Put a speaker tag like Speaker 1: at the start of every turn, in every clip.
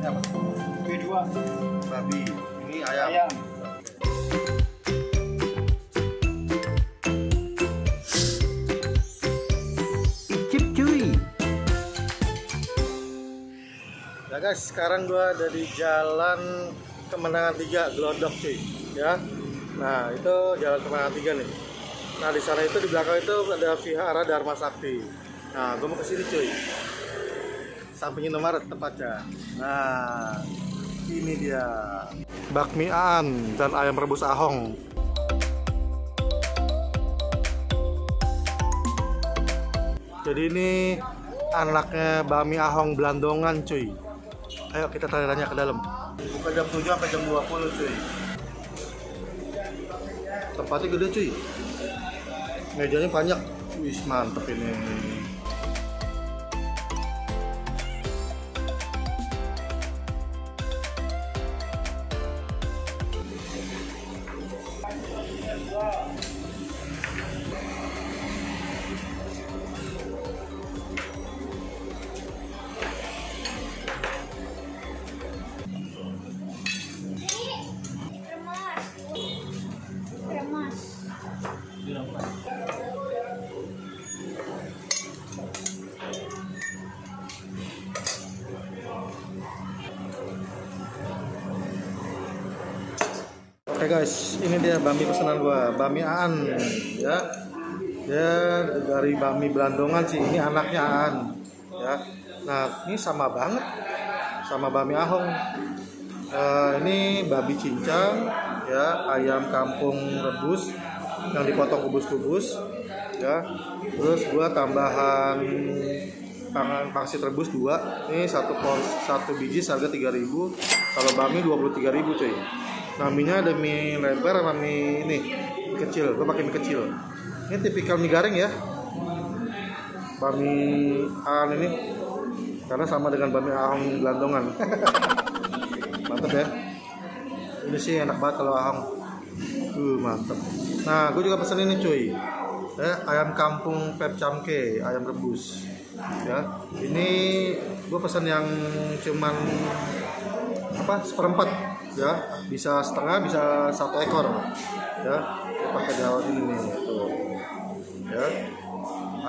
Speaker 1: Ini apa?
Speaker 2: B2
Speaker 1: Babi. Ini ayam.
Speaker 2: ayam.
Speaker 1: Icip cuy. Ya guys, sekarang gua ada di Jalan Kemenangan 3 Glodok cuy, ya. Nah, itu Jalan Kemenangan 3 nih. Nah, di sana itu di belakang itu ada Vihara Dharma Sakti. Nah, gua mau ke sini cuy. Samping Indomaret tepatnya. Nah, ini dia. Bakmian dan ayam rebus ahong. Jadi ini anaknya Bami Ahong Blandongan cuy. Ayo kita tanya-tanya ke dalam. Buka jam 7 sampai jam 20 cuy. Tempatnya gede cuy. Mejanya banyak. Wih, mantep ini. Oke guys, ini dia bami pesanan gua, Bami Aan, ya. Dia dari Bami Blandongan sih, ini anaknya Aan, ya. Nah, ini sama banget sama Bami Ahong. Ini babi cincang, ya, ayam kampung rebus yang dipotong kubus-kubus, ya. Terus gua tambahan pangsit rebus 2. Ini satu biji harga 3.000. Kalau bami 23.000 cuy. Nah, mie-nya ada mie lebar sama mie ini mie kecil. Gue pakai mie kecil. Ini tipikal mie garing ya. Bami Aan ini karena sama dengan Bami Ahong Blandongan. Mantap ya. Ini sih enak banget kalau ahong. Mantap. Nah, gue juga pesen ini cuy. Ayam kampung pep camke, ayam rebus. Ya. Ini gue pesan yang cuman seperempat, ya, bisa setengah, bisa 1 ekor, ya. Pakai daun ini nih, tuh, ya.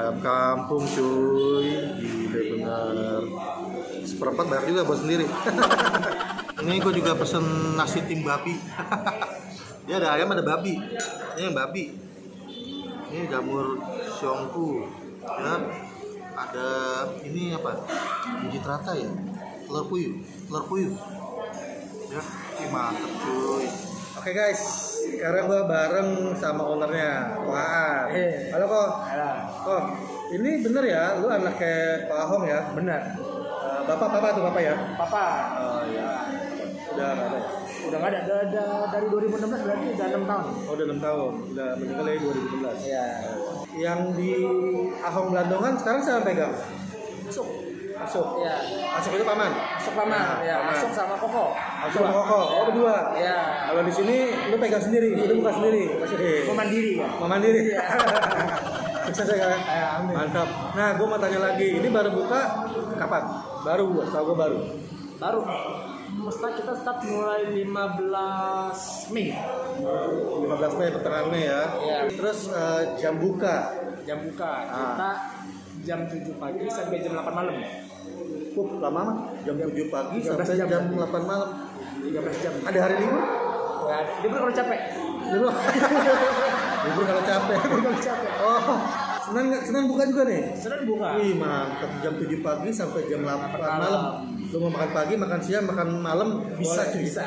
Speaker 1: Ayam kampung cuy, gile bener. Seperempat bayar juga buat sendiri. Ini gue juga pesen nasi tim babi. Dia ada ayam, ada babi. Ini yang babi. Ini jamur siongku, ya. Ada ini apa? Biji terata ya, telur puyuh. Ya, mantap cuy. Oke guys, sekarang gua bareng sama ownernya, Wah. Halo kok. Kok, ini bener ya, lu anaknya Pak Ahong ya?
Speaker 2: Benar.
Speaker 1: Bapak tuh bapak ya?
Speaker 2: Papa.
Speaker 1: Oh iya. Udah nggak ada ya?
Speaker 2: Udah nggak ada. Dari 2016 berarti udah 6 tahun.
Speaker 1: Oh, udah 6 tahun. Udah meninggal ya 2011.
Speaker 2: Iya.
Speaker 1: Yang di Ahong Blandongan sekarang siapa pegang? Masuk.
Speaker 2: Iya.
Speaker 1: Masuk itu paman.
Speaker 2: Masuk Paman. Ya,
Speaker 1: Paman.
Speaker 2: Masuk sama Koko.
Speaker 1: Masuk sama Koko. Oh, berdua.
Speaker 2: Iya.
Speaker 1: Kalau di sini lu pegang sendiri, lu buka sendiri.
Speaker 2: Mau mandiri ya.
Speaker 1: Mau mandiri.
Speaker 2: Iya.
Speaker 1: Sukses ya kan?
Speaker 2: Amin.
Speaker 1: Mantap. Nah, gue mau tanya lagi. Ini baru buka kapan? Baru, setahu gue baru.
Speaker 2: Baru. Kita start mulai 15 Mei.
Speaker 1: 15 Mei, pertengahan Mei ya.
Speaker 2: Iya.
Speaker 1: Terus jam buka.
Speaker 2: Kita jam 7 pagi sampai jam 8 malam.
Speaker 1: Lama mah. Jam 7 pagi
Speaker 2: 13
Speaker 1: sampai
Speaker 2: jam.
Speaker 1: jam 8 malam.
Speaker 2: 13 jam.
Speaker 1: Ada hari libur?
Speaker 2: Nggak ada. Libur kalau capek.
Speaker 1: Libur kalau capek. Oh, Senin buka juga nih?
Speaker 2: Senin buka.
Speaker 1: Wih, mantap. Jam 7 pagi sampai jam 8 malam. Lu mau makan pagi, makan siang, makan malam bisa cuy.
Speaker 2: Bisa.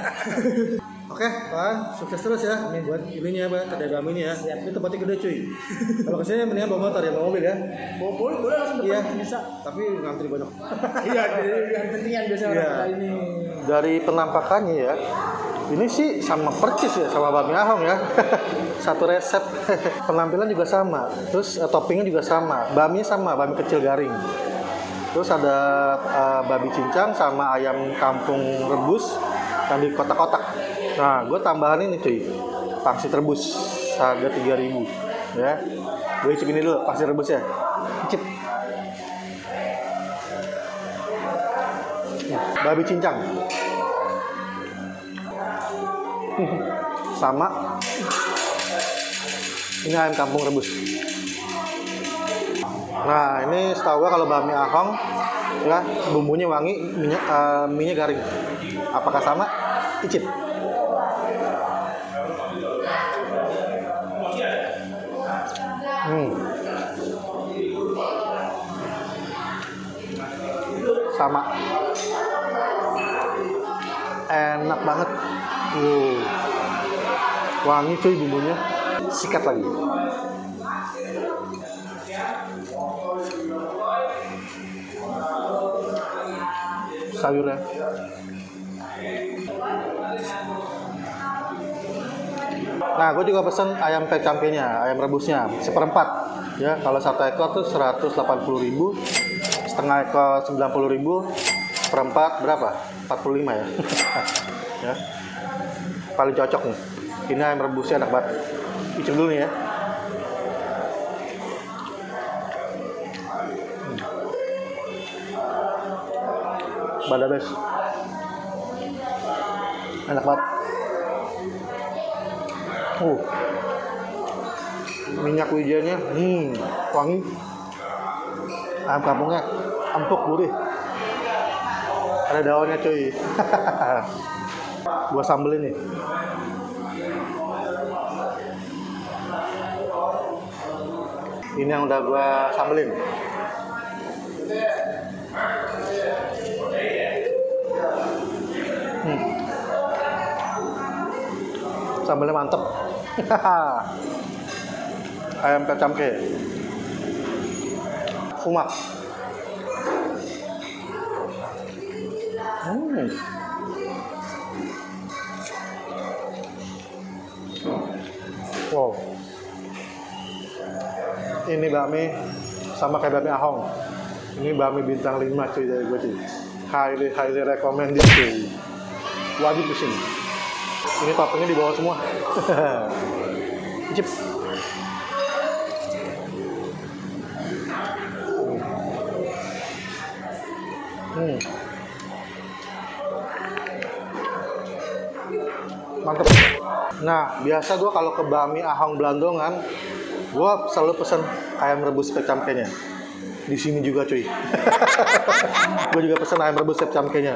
Speaker 1: Oke, Pak, sukses terus ya. Ini buat ininya, Pak, kedai bami ini ya. Ini tempatnya gede cuy. Kalau kesini mendingan bawa motor ya, bawa mobil ya.
Speaker 2: Boleh langsung depan.
Speaker 1: Iya,
Speaker 2: Bisa.
Speaker 1: tapi ngantri banyak.
Speaker 2: Iya, yang pentingnya biasa
Speaker 1: Iya.
Speaker 2: orang ini.
Speaker 1: Dari penampakannya ya, ini sih sama percis ya sama Bami Ahong ya. Satu resep. Penampilan juga sama. Terus toppingnya juga sama. Bami sama, bami kecil garing. Terus ada babi cincang sama ayam kampung rebus yang di kotak-kotak. Nah, gue tambahan ini cuy, pangsit rebus harga 3.000 ya. Gue icip ini dulu pangsit rebus ya. Icip. Babi cincang. Sama. Ini ayam kampung rebus. Nah, ini setahu gue kalau bakmi Ahong ya bumbunya wangi, minyak garing. Apakah sama? Icip. Sama. Enak banget. Wangi cuy bumbunya. Sikat lagi. Sayurnya. Nah, gue juga pesen ayam pecamkenya, ayam rebusnya, seperempat. Ya, kalau satu ekor tuh 180.000, setengah ekor 90.000, seperempat berapa? 45 ya. Ya. Paling cocok nih. Ini ayam rebusnya enak banget. Icip dulu nih ya. Badabes. Enak banget. Minyak wijennya wangi. Ayam kampungnya empuk gurih. Ada daunnya cuy. Gua sambelin nih. Ini yang udah gua sambelin. Sambelnya mantep. Ayam pecamke. Sumak. Wow. Ini bakmi sama kayak bakmi Ahong. Ini bakmi bintang 5 cuy dari gue cuy. Highly recommended cuy. Wajib kesini. Ini toppingnya di bawah semua. Cip. Mantep. Nah, biasa gue kalau ke bakmi Ahong Blandongan, gue selalu pesen ayam rebus pecamkenya. Di sini juga cuy. Gue juga pesen ayam rebus pecamkenya.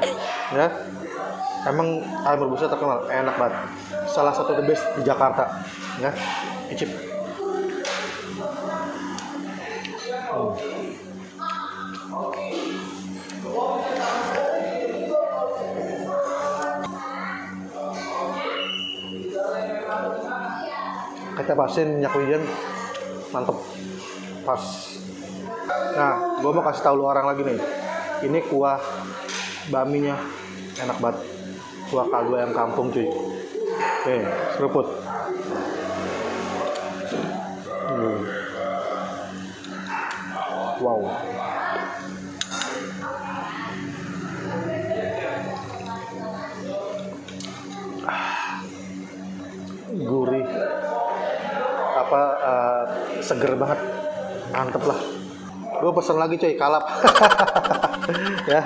Speaker 1: Ya. Emang ayam rebusnya terkenal, enak banget. Salah satu the best di Jakarta. Ya. Icip. Kita pasin minyak wijen, mantep, pas. Nah, gue mau kasih tahu lu orang lagi nih. Ini kuah bakminya enak banget. Kuah kaldu ayam kampung cuy. Nih, seruput. Wow. Gurih. Seger banget, mantep lah. Gue pesen lagi coy, kalap. Ya,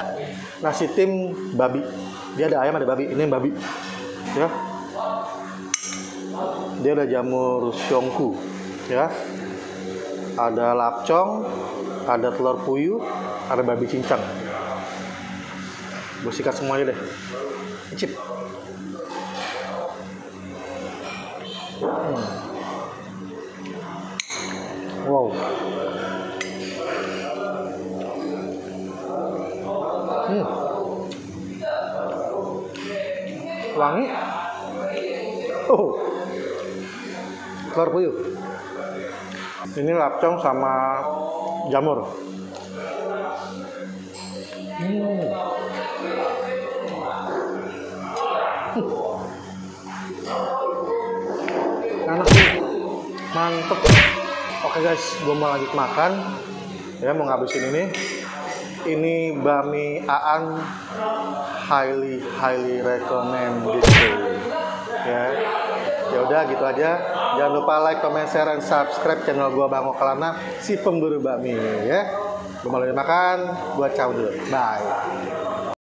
Speaker 1: nasi tim babi. Dia ada ayam, ada babi. Ini babi. Ya, dia ada jamur syongku. Ya, ada lapcong, ada telur puyuh, ada babi cincang. Gue sikat semuanya deh. Icip. Wow. Wangi. Telur puyuh. Ini lapcong sama jamur. Enak sih. Mantep. Oke guys, gue mau lanjut makan. Ya, mau ngabisin ini. Ini bakmi Aan, highly recommended. Ya udah gitu aja. Jangan lupa like, comment, share, dan subscribe channel gue Bang Okalana, si pemburu bakmi ya. Gue mau lanjut makan, gue ciao dulu. Bye.